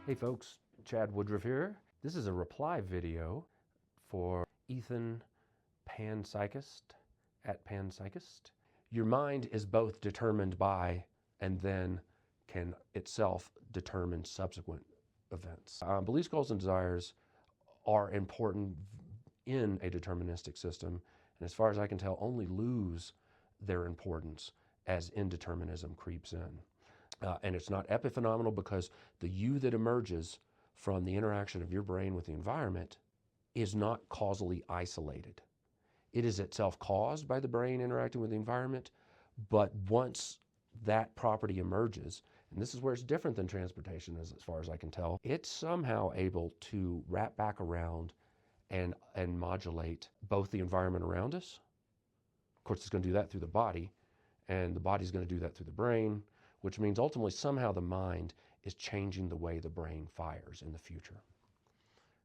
Hey folks, Chad Woodruff here. This is a reply video for Ethan Panpsychist at Panpsychist. Your mind is both determined by and then can itself determine subsequent events. Beliefs, goals, and desires are important in a deterministic system, and as far as I can tell, only lose their importance as indeterminism creeps in. And it's not epiphenomenal because the you that emerges from the interaction of your brain with the environment is not causally isolated. It is itself caused by the brain interacting with the environment, but once that property emerges, and this is where it's different than transportation as far as I can tell, it's somehow able to wrap back around and modulate both the environment around us. Of course, it's going to do that through the body, and the body's going to do that through the brain, which means ultimately somehow the mind is changing the way the brain fires in the future.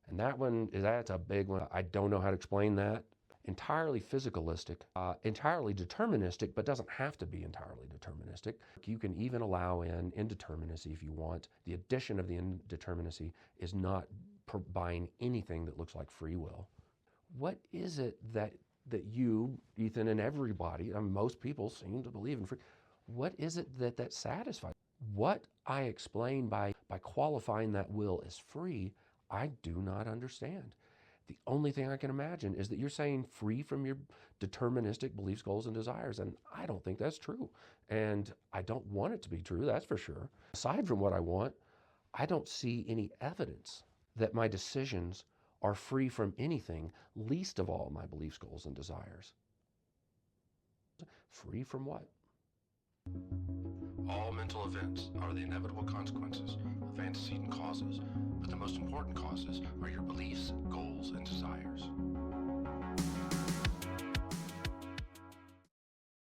And that's a big one. I don't know how to explain that. Entirely physicalistic, entirely deterministic, but doesn't have to be entirely deterministic. You can even allow in indeterminacy if you want. The addition of the indeterminacy is not buying anything that looks like free will. What is it that you, Ethan, and everybody, most people seem to believe in free? What is it that satisfies? What I explain by qualifying that will as free, I do not understand. The only thing I can imagine is that you're saying free from your deterministic beliefs, goals, and desires, and I don't think that's true. And I don't want it to be true, that's for sure. Aside from what I want, I don't see any evidence that my decisions are free from anything, least of all my beliefs, goals, and desires. Free from what? All mental events are the inevitable consequences of antecedent causes, but the most important causes are your beliefs, goals, and desires.